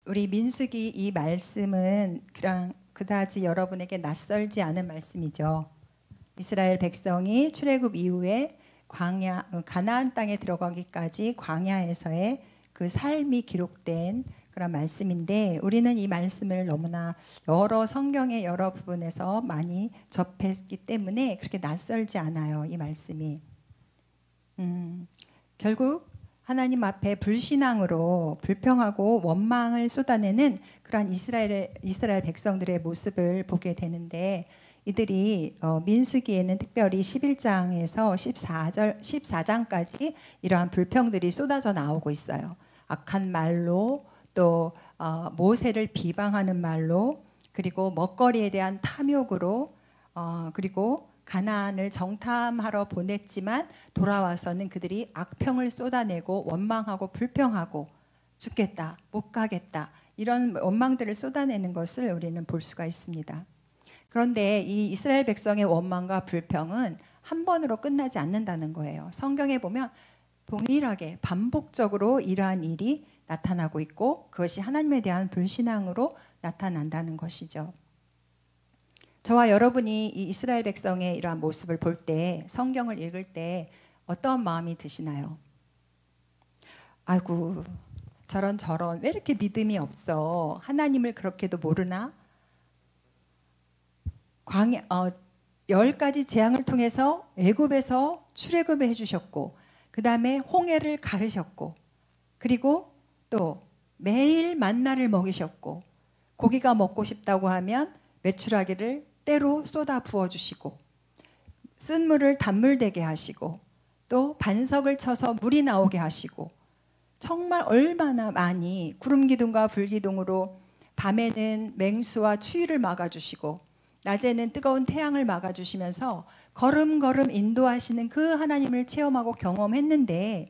우리 민수기 이 말씀은 그냥 그다지 여러분에게 낯설지 않은 말씀이죠. 이스라엘 백성이 출애굽 이후에 가나안 땅에 들어가기까지 광야에서의 그 삶이 기록된 그런 말씀인데, 우리는 이 말씀을 너무나 여러 성경의 여러 부분에서 많이 접했기 때문에 그렇게 낯설지 않아요, 이 말씀이. 결국 하나님 앞에 불신앙으로 불평하고 원망을 쏟아내는 그러한 이스라엘 백성들의 모습을 보게 되는데, 이들이 민수기에는 특별히 11장에서 14장까지 이러한 불평들이 쏟아져 나오고 있어요. 악한 말로, 또 모세를 비방하는 말로, 그리고 먹거리에 대한 탐욕으로, 그리고 가나안을 정탐하러 보냈지만 돌아와서는 그들이 악평을 쏟아내고 원망하고 불평하고 죽겠다, 못 가겠다, 이런 원망들을 쏟아내는 것을 우리는 볼 수가 있습니다. 그런데 이 이스라엘 백성의 원망과 불평은 한 번으로 끝나지 않는다는 거예요. 성경에 보면 동일하게 반복적으로 이러한 일이 나타나고 있고, 그것이 하나님에 대한 불신앙으로 나타난다는 것이죠. 저와 여러분이 이 이스라엘 백성의 이러한 모습을 볼 때, 성경을 읽을 때 어떤 마음이 드시나요? 아이고, 저런 왜 이렇게 믿음이 없어? 하나님을 그렇게도 모르나? 10가지 재앙을 통해서 애굽에서 출애굽을 해주셨고, 그 다음에 홍해를 가르셨고, 그리고 또 매일 만나를 먹이셨고, 고기가 먹고 싶다고 하면 메추라기를 때로 쏟아 부어주시고, 쓴 물을 단물 되게 하시고, 또 반석을 쳐서 물이 나오게 하시고, 정말 얼마나 많이 구름 기둥과 불 기둥으로 밤에는 맹수와 추위를 막아주시고, 낮에는 뜨거운 태양을 막아주시면서 걸음걸음 인도하시는 그 하나님을 체험하고 경험했는데,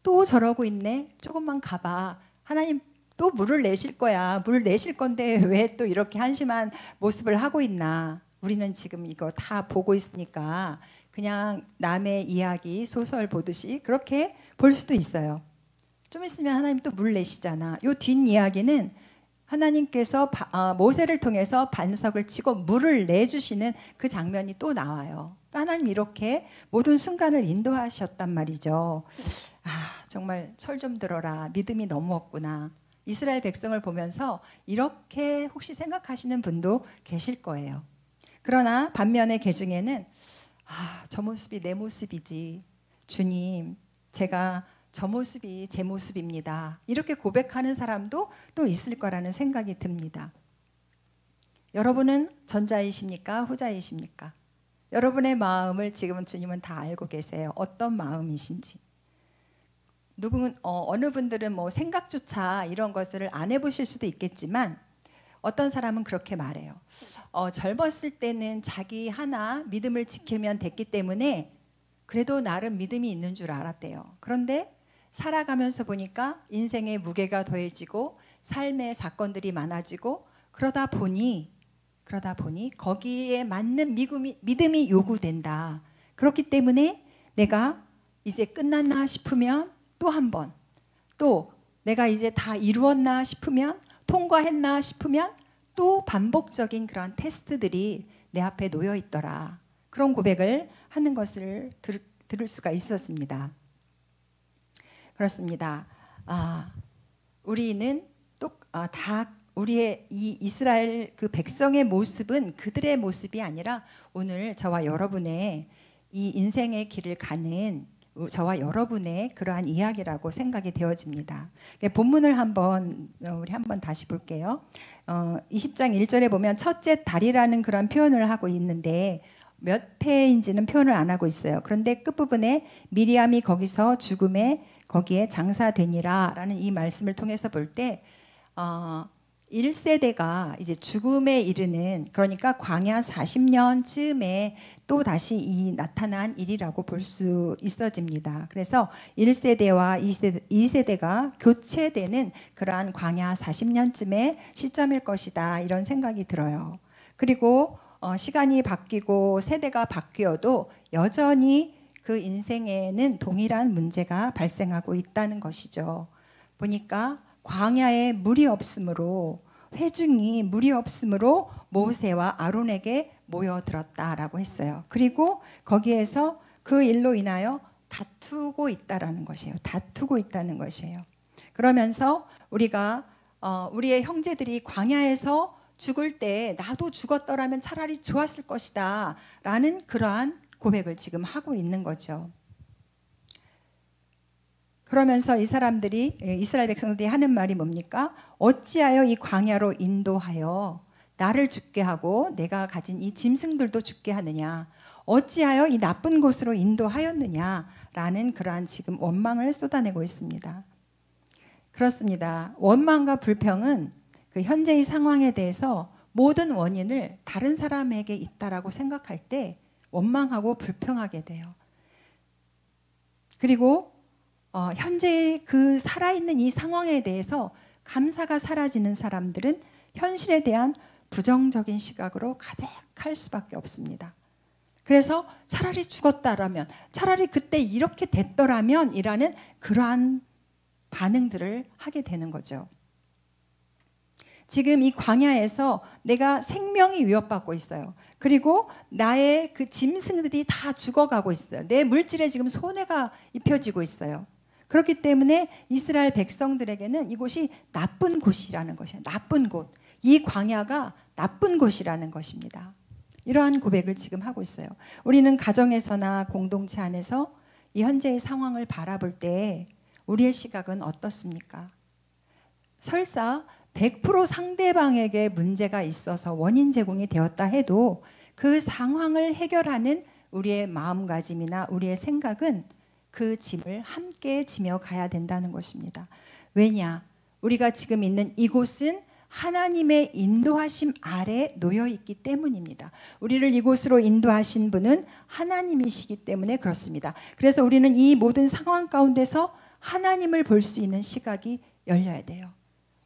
또 저러고 있네, 조금만 가봐, 하나님 또 물을 내실 거야, 물 내실 건데 왜 또 이렇게 한심한 모습을 하고 있나. 우리는 지금 이거 다 보고 있으니까 그냥 남의 이야기 소설 보듯이 그렇게 볼 수도 있어요. 좀 있으면 하나님 또 물 내시잖아. 요 뒷이야기는 하나님께서 모세를 통해서 반석을 치고 물을 내주시는 그 장면이 또 나와요. 하나님 이렇게 모든 순간을 인도하셨단 말이죠. 정말 철 좀 들어라, 믿음이 너무 없구나. 이스라엘 백성을 보면서 이렇게 혹시 생각하시는 분도 계실 거예요. 그러나 반면에 개 중에는 저 모습이 내 모습이지, 주님 제가 저 모습이 제 모습입니다, 이렇게 고백하는 사람도 또 있을 거라는 생각이 듭니다. 여러분은 전자이십니까, 후자이십니까? 여러분의 마음을 지금은 주님은 다 알고 계세요. 어떤 마음이신지. 어느 분들은 뭐 생각조차 이런 것을 안 해보실 수도 있겠지만, 어떤 사람은 그렇게 말해요. 젊었을 때는 자기 하나 믿음을 지키면 됐기 때문에 그래도 나름 믿음이 있는 줄 알았대요. 그런데 살아가면서 보니까 인생의 무게가 더해지고 삶의 사건들이 많아지고, 그러다 보니 거기에 맞는 믿음이 요구된다. 그렇기 때문에 내가 이제 끝났나 싶으면 또 한 번, 또 내가 이제 다 이루었나 싶으면, 통과했나 싶으면 또 반복적인 그런 테스트들이 내 앞에 놓여 있더라. 그런 고백을 하는 것을 들을 수가 있었습니다. 그렇습니다. 우리는 다 우리의 이 이스라엘 그 백성의 모습은 그들의 모습이 아니라 오늘 저와 여러분의 이 인생의 길을 가는 저와 여러분의 그러한 이야기라고 생각이 되어집니다. 본문을 우리 한번 다시 볼게요. 20장 1절에 보면 첫째 달이라는 그런 표현을 하고 있는데, 몇 해인지는 표현을 안 하고 있어요. 그런데 끝부분에 미리암이 거기서 거기에 장사되니라 라는 이 말씀을 통해서 볼 때 1세대가 이제 죽음에 이르는, 그러니까 광야 40년쯤에 또 다시 나타난 일이라고 볼 수 있어집니다. 그래서 1세대와 2세대가 교체되는 그러한 광야 40년쯤의 시점일 것이다, 이런 생각이 들어요. 그리고 시간이 바뀌고 세대가 바뀌어도 여전히 그 인생에는 동일한 문제가 발생하고 있다는 것이죠. 보니까 광야에 물이 없으므로 회중이 물이 없으므로 모세와 아론에게 모여들었다라고 했어요. 그리고 거기에서 그 일로 인하여 다투고 있다라는 것이에요. 다투고 있다는 것이에요. 그러면서 우리가 우리의 형제들이 광야에서 죽을 때 나도 죽었더라면 차라리 좋았을 것이다 라는 그러한 고백을 지금 하고 있는 거죠. 그러면서 이 사람들이, 이스라엘 백성들이 하는 말이 뭡니까? 어찌하여 이 광야로 인도하여 나를 죽게 하고 내가 가진 이 짐승들도 죽게 하느냐? 어찌하여 이 나쁜 곳으로 인도하였느냐? 라는 그러한 지금 원망을 쏟아내고 있습니다. 그렇습니다. 원망과 불평은 그 현재의 상황에 대해서 모든 원인을 다른 사람에게 있다라고 생각할 때 원망하고 불평하게 돼요. 그리고 현재의 그 살아있는 이 상황에 대해서 감사가 사라지는 사람들은 현실에 대한 부정적인 시각으로 가득할 수밖에 없습니다. 그래서 차라리 죽었다라면, 차라리 그때 이렇게 됐더라면 이라는 그러한 반응들을 하게 되는 거죠. 지금 이 광야에서 내가 생명이 위협받고 있어요. 그리고 나의 그 짐승들이 다 죽어가고 있어요. 내 물질에 지금 손해가 입혀지고 있어요. 그렇기 때문에 이스라엘 백성들에게는 이곳이 나쁜 곳이라는 것이에요. 나쁜 곳. 이 광야가 나쁜 곳이라는 것입니다. 이러한 고백을 지금 하고 있어요. 우리는 가정에서나 공동체 안에서 이 현재의 상황을 바라볼 때 우리의 시각은 어떻습니까? 설사 100% 상대방에게 문제가 있어서 원인 제공이 되었다 해도 그 상황을 해결하는 우리의 마음가짐이나 우리의 생각은 그 짐을 함께 지며 가야 된다는 것입니다. 왜냐? 우리가 지금 있는 이곳은 하나님의 인도하심 아래 놓여 있기 때문입니다. 우리를 이곳으로 인도하신 분은 하나님이시기 때문에 그렇습니다. 그래서 우리는 이 모든 상황 가운데서 하나님을 볼 수 있는 시각이 열려야 돼요.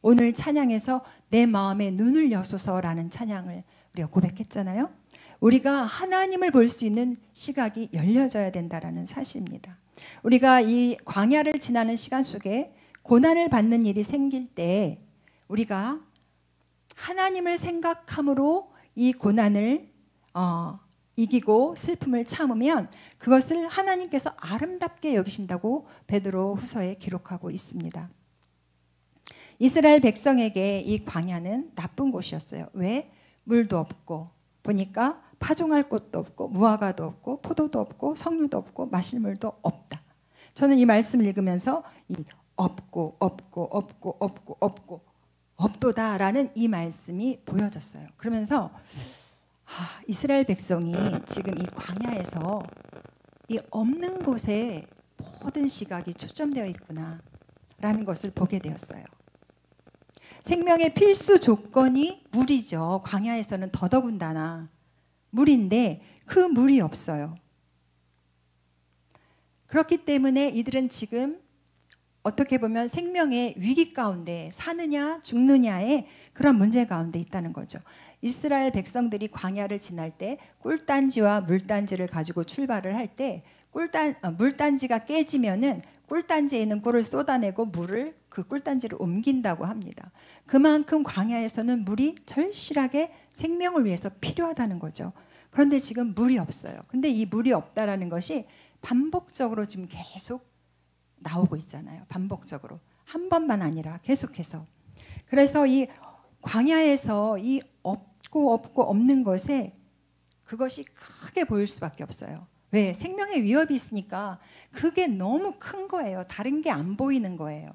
오늘 찬양에서 내 마음에 눈을 여소서라는 찬양을 우리가 고백했잖아요. 우리가 하나님을 볼 수 있는 시각이 열려져야 된다는 사실입니다. 우리가 이 광야를 지나는 시간 속에 고난을 받는 일이 생길 때 우리가 하나님을 생각함으로 이 고난을 이기고 슬픔을 참으면 그것을 하나님께서 아름답게 여기신다고 베드로 후서에 기록하고 있습니다. 이스라엘 백성에게 이 광야는 나쁜 곳이었어요. 왜? 물도 없고 보니까 파종할 곳도 없고 무화과도 없고 포도도 없고 석류도 없고 마실 물도 없다. 저는 이 말씀을 읽으면서 이 없고 없도다라는 이 말씀이 보여졌어요. 그러면서 이스라엘 백성이 지금 이 광야에서 이 없는 곳에 모든 시각이 초점되어 있구나라는 것을 보게 되었어요. 생명의 필수 조건이 물이죠. 광야에서는 더더군다나 물인데 그 물이 없어요. 그렇기 때문에 이들은 지금 어떻게 보면 생명의 위기 가운데 사느냐 죽느냐의 그런 문제 가운데 있다는 거죠. 이스라엘 백성들이 광야를 지날 때 꿀단지와 물단지를 가지고 출발을 할 때 물단지가 깨지면은 꿀단지에 있는 꿀을 쏟아내고 물을 그 꿀단지를 옮긴다고 합니다. 그만큼 광야에서는 물이 절실하게 생명을 위해서 필요하다는 거죠. 그런데 지금 물이 없어요. 근데 이 물이 없다라는 것이 반복적으로 지금 계속 나오고 있잖아요. 반복적으로. 한 번만 아니라 계속해서. 그래서 이 광야에서 이 없고 없는 것에 그것이 크게 보일 수밖에 없어요. 왜? 생명의 위협이 있으니까 그게 너무 큰 거예요. 다른 게 안 보이는 거예요.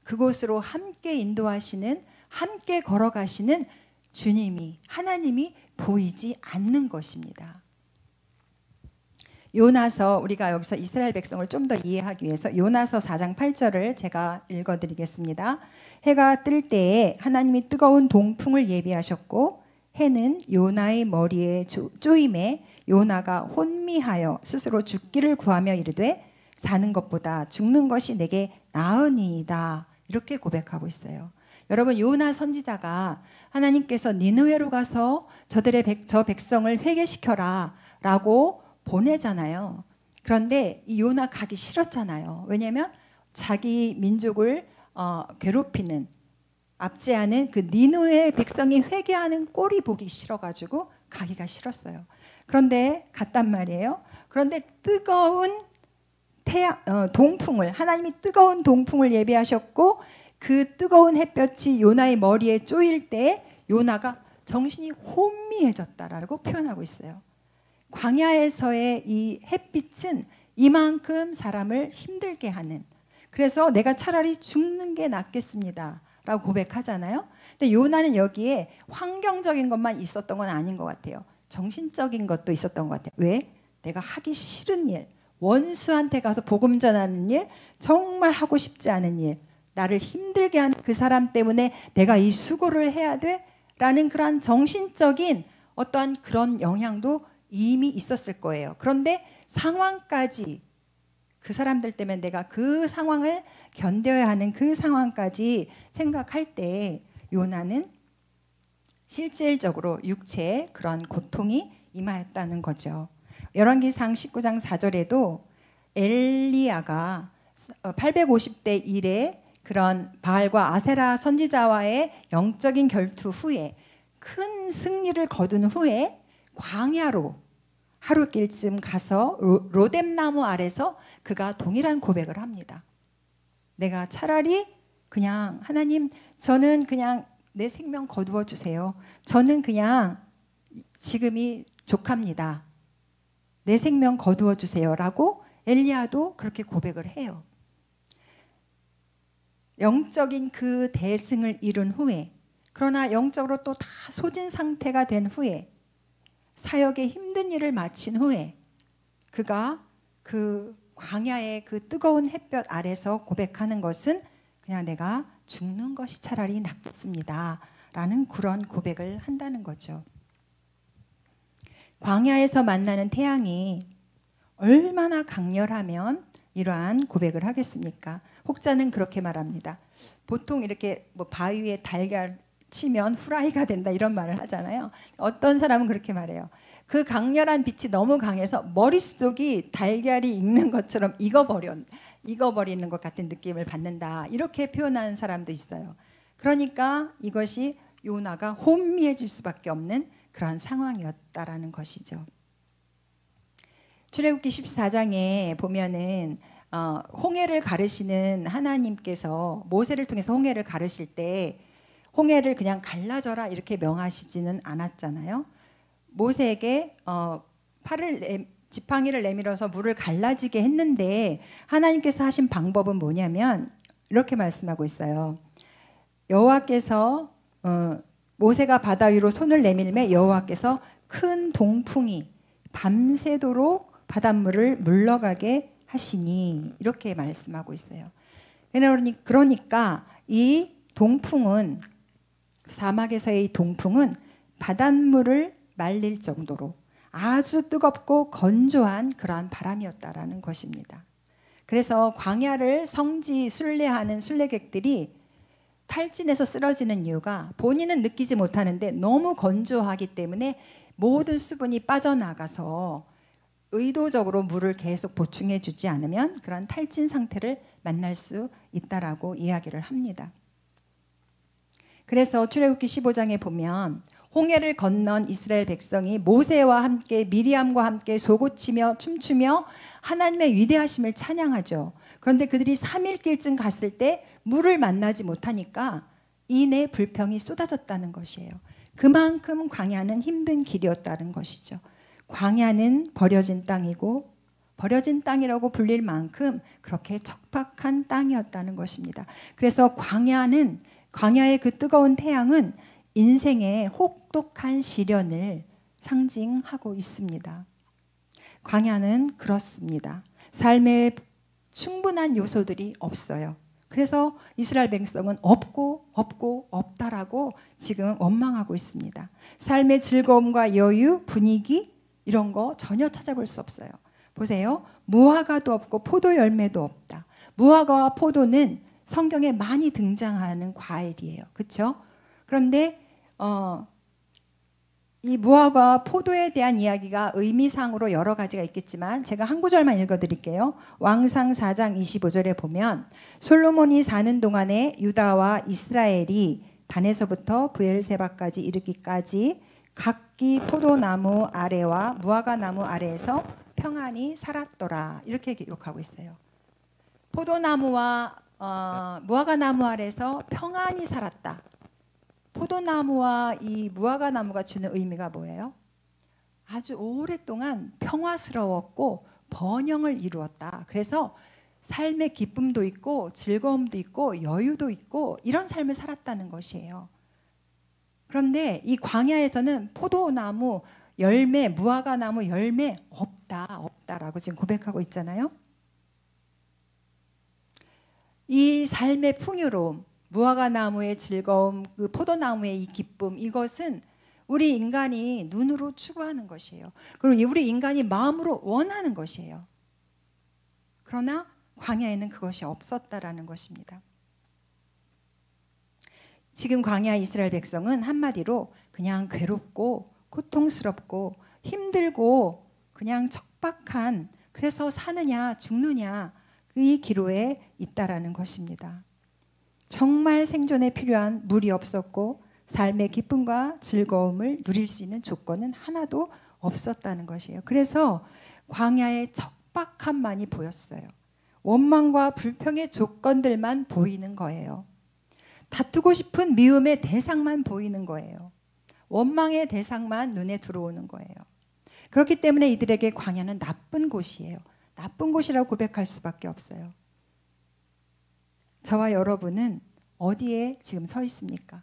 그곳으로 함께 인도하시는, 함께 걸어가시는 주님이, 하나님이 보이지 않는 것입니다. 요나서, 우리가 여기서 이스라엘 백성을 좀 더 이해하기 위해서 요나서 4장 8절을 제가 읽어드리겠습니다. 해가 뜰 때에 하나님이 뜨거운 동풍을 예비하셨고 해는 요나의 머리에 쪼임에 요나가 혼미하여 스스로 죽기를 구하며 이르되 사는 것보다 죽는 것이 내게 나으니이다. 이렇게 고백하고 있어요. 여러분, 요나 선지자가 하나님께서 니느웨로 가서 저 백성을 회개시켜라 라고 보내잖아요. 그런데 이 요나 가기 싫었잖아요. 왜냐하면 자기 민족을 괴롭히는, 압제하는 그 니느웨 백성이 회개하는 꼴이 보기 싫어가지고 가기가 싫었어요. 그런데 갔단 말이에요. 그런데 뜨거운 동풍을, 하나님이 뜨거운 동풍을 예비하셨고 그 뜨거운 햇볕이 요나의 머리에 쪼일 때 요나가 정신이 혼미해졌다라고 표현하고 있어요. 광야에서의 이 햇빛은 이만큼 사람을 힘들게 하는, 그래서 내가 차라리 죽는 게 낫겠습니다 라고 고백하잖아요. 근데 요나는 여기에 환경적인 것만 있었던 건 아닌 것 같아요. 정신적인 것도 있었던 것 같아요. 왜? 내가 하기 싫은 일, 원수한테 가서 복음 전하는 일, 정말 하고 싶지 않은 일, 나를 힘들게 하는 그 사람 때문에 내가 이 수고를 해야 돼? 라는 그런 정신적인 어떠한 그런 영향도 이미 있었을 거예요. 그런데 상황까지, 그 사람들 때문에 내가 그 상황을 견뎌야 하는 그 상황까지 생각할 때 요나는 실질적으로 육체에 그런 고통이 임하였다는 거죠. 열왕기상 19장 4절에도 엘리야가 850대 1에 그런 바알과 아세라 선지자와의 영적인 결투 후에 큰 승리를 거둔 후에 광야로 하루길쯤 가서 로뎀나무 아래서 그가 동일한 고백을 합니다. 내가 차라리 그냥 하나님, 저는 그냥 내 생명 거두어 주세요. 저는 그냥 지금이 족합니다. 내 생명 거두어 주세요 라고 엘리야도 그렇게 고백을 해요. 영적인 그 대승을 이룬 후에, 그러나 영적으로 또 다 소진 상태가 된 후에, 사역의 힘든 일을 마친 후에 그가 그 광야의 그 뜨거운 햇볕 아래서 고백하는 것은 그냥 내가 죽는 것이 차라리 낫습니다 라는 그런 고백을 한다는 거죠. 광야에서 만나는 태양이 얼마나 강렬하면 이러한 고백을 하겠습니까? 혹자는 그렇게 말합니다. 보통 이렇게 뭐 바위에 달걀 치면 후라이가 된다 이런 말을 하잖아요. 어떤 사람은 그렇게 말해요. 그 강렬한 빛이 너무 강해서 머릿속이 달걀이 익는 것처럼 익어버리는 것 같은 느낌을 받는다, 이렇게 표현하는 사람도 있어요. 그러니까 이것이 요나가 혼미해질 수밖에 없는 그러한 상황이었다라는 것이죠. 출애굽기 14장에 보면은 홍해를 가르시는 하나님께서 모세를 통해서 홍해를 가르실 때 홍해를 그냥 갈라져라 이렇게 명하시지는 않았잖아요. 모세에게 지팡이를 내밀어서 물을 갈라지게 했는데 하나님께서 하신 방법은 뭐냐면 이렇게 말씀하고 있어요. 여호와께서 모세가 바다 위로 손을 내밀매 여호와께서 큰 동풍이 밤새도록 바닷물을 물러가게 하시니, 이렇게 말씀하고 있어요. 그러니까 이 동풍은, 사막에서의 이 동풍은 바닷물을 말릴 정도로 아주 뜨겁고 건조한 그러한 바람이었다라는 것입니다. 그래서 광야를 성지 순례하는 순례객들이 탈진해서 쓰러지는 이유가 본인은 느끼지 못하는데 너무 건조하기 때문에 모든 수분이 빠져나가서 의도적으로 물을 계속 보충해 주지 않으면 그런 탈진 상태를 만날 수 있다라고 이야기를 합니다. 그래서 출애굽기 15장에 보면 홍해를 건넌 이스라엘 백성이 모세와 함께 미리암과 함께 솟구치며 춤추며 하나님의 위대하심을 찬양하죠. 그런데 그들이 3일 길쯤 갔을 때 물을 만나지 못하니까 이내 불평이 쏟아졌다는 것이에요. 그만큼 광야는 힘든 길이었다는 것이죠. 광야는 버려진 땅이고 버려진 땅이라고 불릴 만큼 그렇게 척박한 땅이었다는 것입니다. 그래서 광야의 그 뜨거운 태양은 인생의 혹독한 시련을 상징하고 있습니다. 광야는 그렇습니다. 삶에 충분한 요소들이 없어요. 그래서 이스라엘 백성은 없다라고 지금 원망하고 있습니다. 삶의 즐거움과 여유, 분위기 이런 거 전혀 찾아볼 수 없어요. 보세요. 무화과도 없고 포도 열매도 없다. 무화과와 포도는 성경에 많이 등장하는 과일이에요. 그렇죠? 그런데 이 무화과 포도에 대한 이야기가 의미상으로 여러 가지가 있겠지만 제가 한 구절만 읽어드릴게요. 왕상 4장 25절에 보면 솔로몬이 사는 동안에 유다와 이스라엘이 단에서부터 브엘세바까지 이르기까지 각기 포도나무 아래와 무화과나무 아래에서 평안히 살았더라. 이렇게 기록하고 있어요. 포도나무와 무화과나무 아래에서 평안히 살았다. 포도나무와 이 무화과나무가 주는 의미가 뭐예요? 아주 오랫동안 평화스러웠고 번영을 이루었다. 그래서 삶의 기쁨도 있고 즐거움도 있고 여유도 있고 이런 삶을 살았다는 것이에요. 그런데 이 광야에서는 포도나무 열매, 무화과나무 열매 없다라고 지금 고백하고 있잖아요. 이 삶의 풍요로움, 무화과나무의 즐거움, 그 포도나무의 이 기쁨, 이것은 우리 인간이 눈으로 추구하는 것이에요. 그리고 우리 인간이 마음으로 원하는 것이에요. 그러나 광야에는 그것이 없었다라는 것입니다. 지금 광야 이스라엘 백성은 한마디로 그냥 괴롭고 고통스럽고 힘들고 그냥 척박한, 그래서 사느냐 죽느냐 이 기로에 있다라는 것입니다. 정말 생존에 필요한 물이 없었고 삶의 기쁨과 즐거움을 누릴 수 있는 조건은 하나도 없었다는 것이에요. 그래서 광야의 척박함만이 보였어요. 원망과 불평의 조건들만 보이는 거예요. 다투고 싶은 미움의 대상만 보이는 거예요. 원망의 대상만 눈에 들어오는 거예요. 그렇기 때문에 이들에게 광야는 나쁜 곳이에요. 나쁜 곳이라고 고백할 수밖에 없어요. 저와 여러분은 어디에 지금 서 있습니까?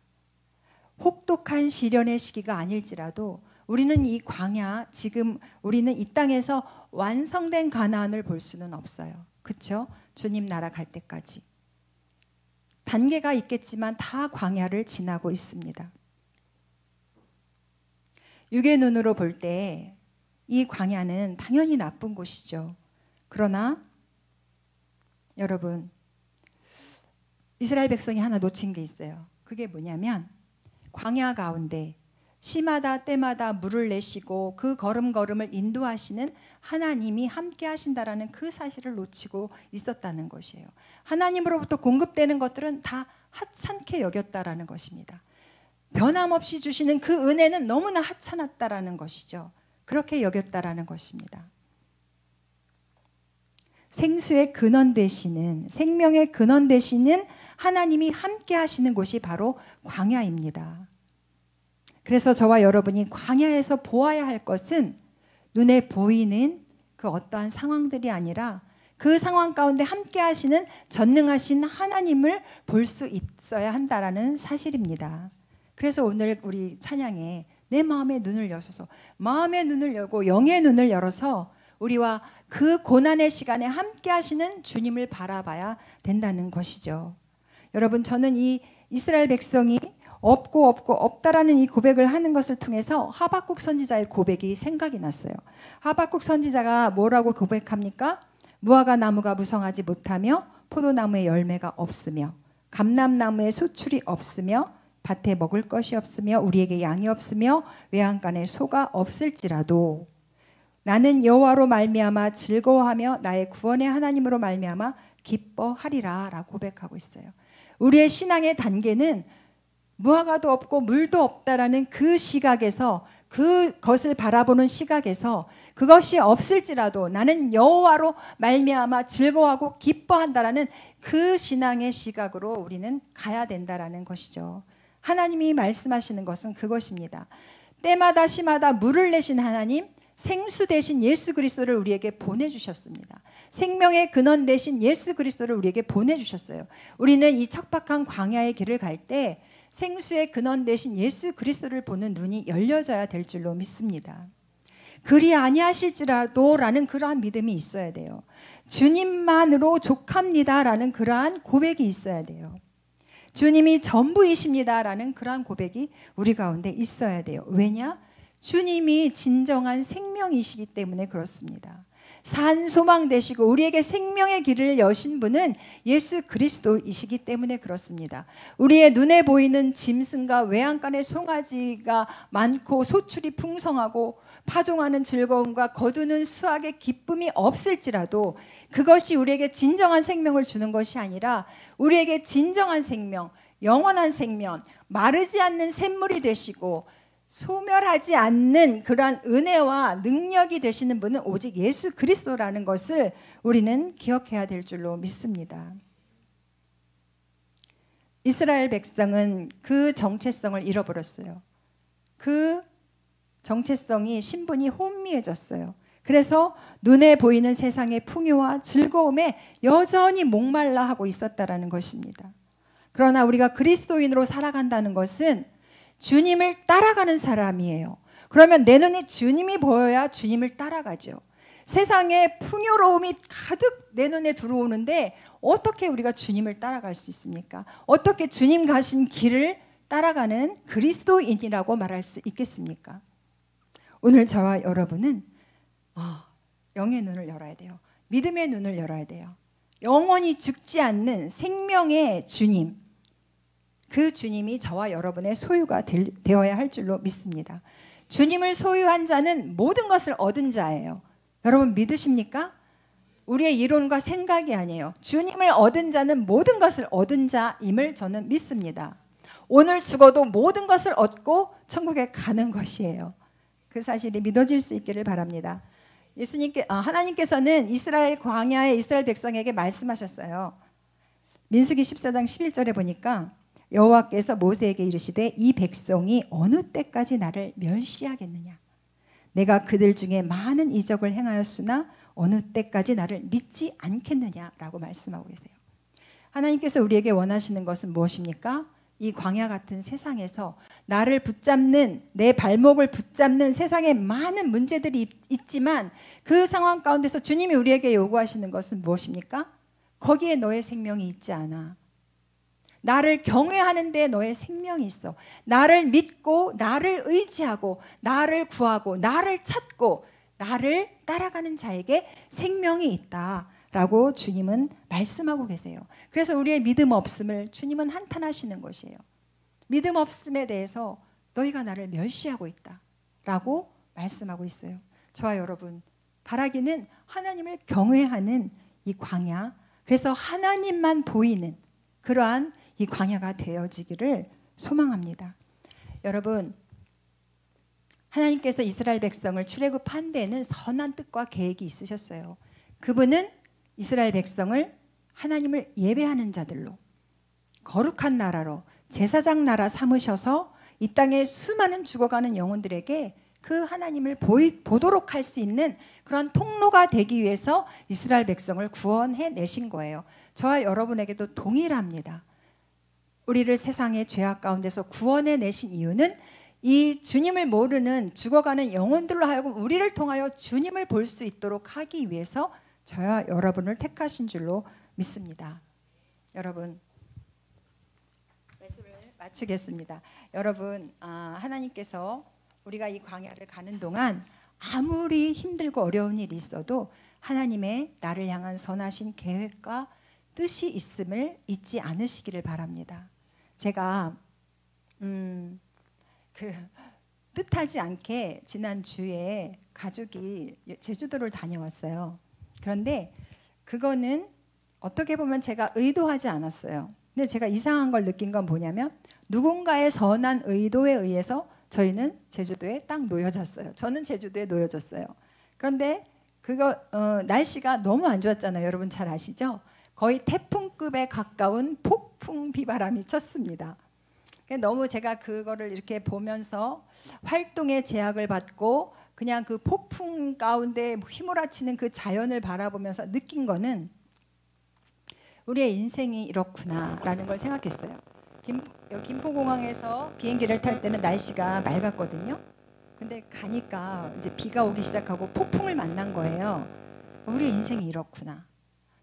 혹독한 시련의 시기가 아닐지라도 우리는 이 광야, 지금 우리는 이 땅에서 완성된 가나안을 볼 수는 없어요. 그렇죠? 주님 나라 갈 때까지. 단계가 있겠지만 다 광야를 지나고 있습니다. 육의 눈으로 볼 때 이 광야는 당연히 나쁜 곳이죠. 그러나 여러분, 이스라엘 백성이 하나 놓친 게 있어요. 그게 뭐냐면 광야 가운데 시마다 때마다 물을 내시고 그 걸음걸음을 인도하시는 하나님이 함께 하신다라는 그 사실을 놓치고 있었다는 것이에요. 하나님으로부터 공급되는 것들은 다 하찮게 여겼다라는 것입니다. 변함없이 주시는 그 은혜는 너무나 하찮았다라는 것이죠. 그렇게 여겼다라는 것입니다. 생수의 근원 되시는, 생명의 근원 되시는 하나님이 함께 하시는 곳이 바로 광야입니다. 그래서 저와 여러분이 광야에서 보아야 할 것은 눈에 보이는 그 어떠한 상황들이 아니라 그 상황 가운데 함께 하시는 전능하신 하나님을 볼 수 있어야 한다라는 사실입니다. 그래서 오늘 우리 찬양에 내 마음의 눈을 여셔서, 마음의 눈을 열고 영의 눈을 열어서 우리와 그 고난의 시간에 함께 하시는 주님을 바라봐야 된다는 것이죠. 여러분, 저는 이 이스라엘 백성이 없다라는 이 고백을 하는 것을 통해서 하박국 선지자의 고백이 생각이 났어요. 하박국 선지자가 뭐라고 고백합니까? 무화과 나무가 무성하지 못하며 포도나무의 열매가 없으며 감람나무의 소출이 없으며 밭에 먹을 것이 없으며 우리에게 양이 없으며 외양간에 소가 없을지라도 나는 여호와로 말미암아 즐거워하며 나의 구원의 하나님으로 말미암아 기뻐하리라 라고 고백하고 있어요. 우리의 신앙의 단계는 무화과도 없고 물도 없다라는 그 시각에서, 그것을 바라보는 시각에서 그것이 없을지라도 나는 여호와로 말미암아 즐거워하고 기뻐한다라는 그 신앙의 시각으로 우리는 가야 된다라는 것이죠. 하나님이 말씀하시는 것은 그것입니다. 때마다 시마다 물을 내신 하나님, 생수 대신 예수 그리스도를 우리에게 보내주셨습니다. 생명의 근원 대신 예수 그리스도를 우리에게 보내주셨어요. 우리는 이 척박한 광야의 길을 갈 때 생수의 근원 대신 예수 그리스도를 보는 눈이 열려져야 될 줄로 믿습니다. 그리 아니하실지라도 라는 그러한 믿음이 있어야 돼요. 주님만으로 족합니다 라는 그러한 고백이 있어야 돼요. 주님이 전부이십니다 라는 그러한 고백이 우리 가운데 있어야 돼요. 왜냐? 주님이 진정한 생명이시기 때문에 그렇습니다. 산 소망 되시고 우리에게 생명의 길을 여신 분은 예수 그리스도이시기 때문에 그렇습니다. 우리의 눈에 보이는 짐승과 외양간의 송아지가 많고 소출이 풍성하고 파종하는 즐거움과 거두는 수확의 기쁨이 없을지라도 그것이 우리에게 진정한 생명을 주는 것이 아니라 우리에게 진정한 생명, 영원한 생명, 마르지 않는 샘물이 되시고 소멸하지 않는 그러한 은혜와 능력이 되시는 분은 오직 예수 그리스도라는 것을 우리는 기억해야 될 줄로 믿습니다. 이스라엘 백성은 그 정체성을 잃어버렸어요. 그 정체성이 신분이 혼미해졌어요. 그래서 눈에 보이는 세상의 풍요와 즐거움에 여전히 목말라 하고 있었다라는 것입니다. 그러나 우리가 그리스도인으로 살아간다는 것은 주님을 따라가는 사람이에요. 그러면 내 눈에 주님이 보여야 주님을 따라가죠. 세상에 풍요로움이 가득 내 눈에 들어오는데 어떻게 우리가 주님을 따라갈 수 있습니까? 어떻게 주님 가신 길을 따라가는 그리스도인이라고 말할 수 있겠습니까? 오늘 저와 여러분은 영의 눈을 열어야 돼요. 믿음의 눈을 열어야 돼요. 영원히 죽지 않는 생명의 주님, 그 주님이 저와 여러분의 소유가 되어야 할 줄로 믿습니다. 주님을 소유한 자는 모든 것을 얻은 자예요. 여러분 믿으십니까? 우리의 이론과 생각이 아니에요. 주님을 얻은 자는 모든 것을 얻은 자임을 저는 믿습니다. 오늘 죽어도 모든 것을 얻고 천국에 가는 것이에요. 그 사실이 믿어질 수 있기를 바랍니다. 하나님께서는 이스라엘 광야의 이스라엘 백성에게 말씀하셨어요. 민수기 14장 11절에 보니까 여호와께서 모세에게 이르시되 이 백성이 어느 때까지 나를 멸시하겠느냐. 내가 그들 중에 많은 이적을 행하였으나 어느 때까지 나를 믿지 않겠느냐라고 말씀하고 계세요. 하나님께서 우리에게 원하시는 것은 무엇입니까? 이 광야 같은 세상에서 나를 붙잡는, 내 발목을 붙잡는 세상에 많은 문제들이 있지만 그 상황 가운데서 주님이 우리에게 요구하시는 것은 무엇입니까? 거기에 너의 생명이 있지 않아. 나를 경외하는데 너의 생명이 있어. 나를 믿고 나를 의지하고 나를 구하고 나를 찾고 나를 따라가는 자에게 생명이 있다라고 주님은 말씀하고 계세요. 그래서 우리의 믿음 없음을 주님은 한탄하시는 것이에요. 믿음 없음에 대해서 너희가 나를 멸시하고 있다라고 말씀하고 있어요. 저와 여러분 바라기는 하나님을 경외하는 이 광야, 그래서 하나님만 보이는 그러한 이 광야가 되어지기를 소망합니다. 여러분, 하나님께서 이스라엘 백성을 출애굽한 데에는 선한 뜻과 계획이 있으셨어요. 그분은 이스라엘 백성을 하나님을 예배하는 자들로, 거룩한 나라로, 제사장 나라 삼으셔서 이 땅에 수많은 죽어가는 영혼들에게 그 하나님을 보도록 할 수 있는 그런 통로가 되기 위해서 이스라엘 백성을 구원해 내신 거예요. 저와 여러분에게도 동일합니다. 우리를 세상의 죄악 가운데서 구원해 내신 이유는 이 주님을 모르는 죽어가는 영혼들로 하여금 우리를 통하여 주님을 볼 수 있도록 하기 위해서 저와 여러분을 택하신 줄로 믿습니다. 여러분, 말씀을 마치겠습니다. 여러분, 하나님께서 우리가 이 광야를 가는 동안 아무리 힘들고 어려운 일이 있어도 하나님의 나를 향한 선하신 계획과 뜻이 있음을 잊지 않으시기를 바랍니다. 제가 뜻하지 않게 지난 주에 가족이 제주도를 다녀왔어요. 그런데 그거는 어떻게 보면 제가 의도하지 않았어요. 근데 제가 이상한 걸 느낀 건 뭐냐면 누군가의 선한 의도에 의해서 저희는 제주도에 딱 놓여졌어요. 저는 제주도에 놓여졌어요. 그런데 날씨가 너무 안 좋았잖아요. 여러분 잘 아시죠? 거의 태풍급에 가까운 폭풍 비바람이 쳤습니다. 너무 제가 그거를 이렇게 보면서 활동의 제약을 받고 그냥 그 폭풍 가운데 휘몰아치는 그 자연을 바라보면서 느낀 거는 우리의 인생이 이렇구나라는 걸 생각했어요. 김포공항에서 비행기를 탈 때는 날씨가 맑았거든요. 근데 가니까 이제 비가 오기 시작하고 폭풍을 만난 거예요. 우리의 인생이 이렇구나.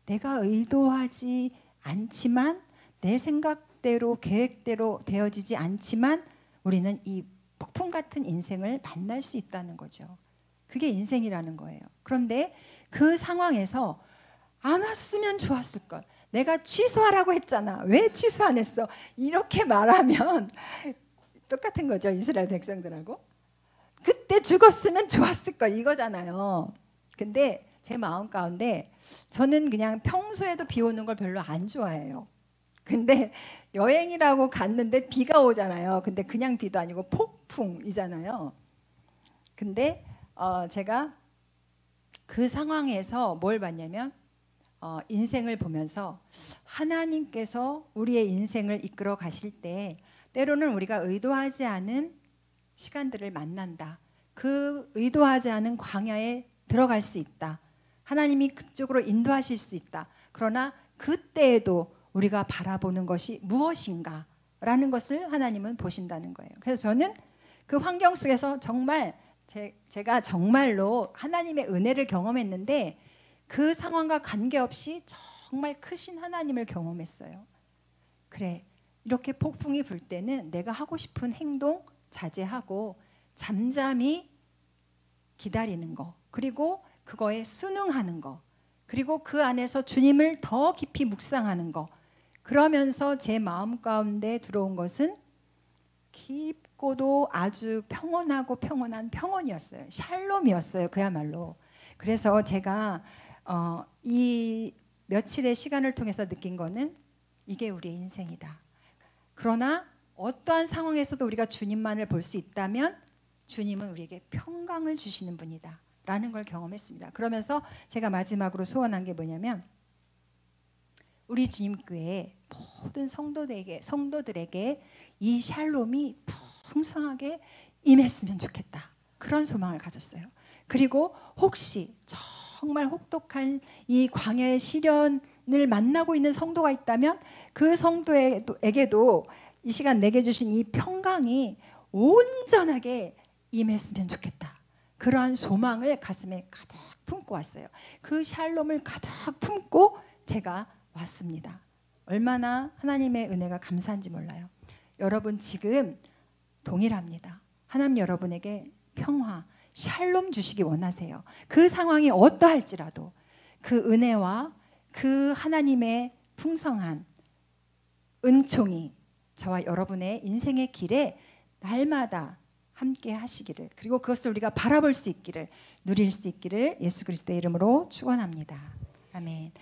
내가 의도하지 않지만 내 생각대로 계획대로 되어지지 않지만 우리는 이 폭풍 같은 인생을 만날 수 있다는 거죠. 그게 인생이라는 거예요. 그런데 그 상황에서 안 왔으면 좋았을 걸. 내가 취소하라고 했잖아. 왜 취소 안 했어? 이렇게 말하면 똑같은 거죠. 이스라엘 백성들하고. 그때 죽었으면 좋았을 걸 이거잖아요. 근데 제 마음 가운데 저는 그냥 평소에도 비 오는 걸 별로 안 좋아해요. 근데 여행이라고 갔는데 비가 오잖아요. 근데 그냥 비도 아니고 폭풍이잖아요. 근데 제가 그 상황에서 뭘 봤냐면 인생을 보면서 하나님께서 우리의 인생을 이끌어 가실 때 때로는 우리가 의도하지 않은 시간들을 만난다. 그 의도하지 않은 광야에 들어갈 수 있다. 하나님이 그쪽으로 인도하실 수 있다. 그러나 그때에도 우리가 바라보는 것이 무엇인가 라는 것을 하나님은 보신다는 거예요. 그래서 저는 그 환경 속에서 정말 제가 정말로 하나님의 은혜를 경험했는데 그 상황과 관계없이 정말 크신 하나님을 경험했어요. 그래, 이렇게 폭풍이 불 때는 내가 하고 싶은 행동 자제하고 잠잠히 기다리는 거, 그리고 그거에 순응하는 거, 그리고 그 안에서 주님을 더 깊이 묵상하는 거. 그러면서 제 마음 가운데 들어온 것은 깊고도 아주 평온하고 평온한 평온이었어요. 샬롬이었어요. 그야말로. 그래서 제가 이 며칠의 시간을 통해서 느낀 거는 이게 우리의 인생이다. 그러나 어떠한 상황에서도 우리가 주님만을 볼 수 있다면 주님은 우리에게 평강을 주시는 분이다 라는 걸 경험했습니다. 그러면서 제가 마지막으로 소원한 게 뭐냐면 우리 주님교회 모든 성도들에게 이 샬롬이 풍성하게 임했으면 좋겠다. 그런 소망을 가졌어요. 그리고 혹시 정말 혹독한 이 광야의 시련을 만나고 있는 성도가 있다면 그 성도에게도 이 시간 내게 주신 이 평강이 온전하게 임했으면 좋겠다. 그러한 소망을 가슴에 가득 품고 왔어요. 그 샬롬을 가득 품고 제가 왔습니다. 얼마나 하나님의 은혜가 감사한지 몰라요. 여러분 지금 동일합니다. 하나님 여러분에게 평화, 샬롬 주시기 원하세요. 그 상황이 어떠할지라도 그 은혜와 그 하나님의 풍성한 은총이 저와 여러분의 인생의 길에 날마다 함께 하시기를, 그리고 그것을 우리가 바라볼 수 있기를, 누릴 수 있기를 예수 그리스도의 이름으로 축원합니다. 아멘.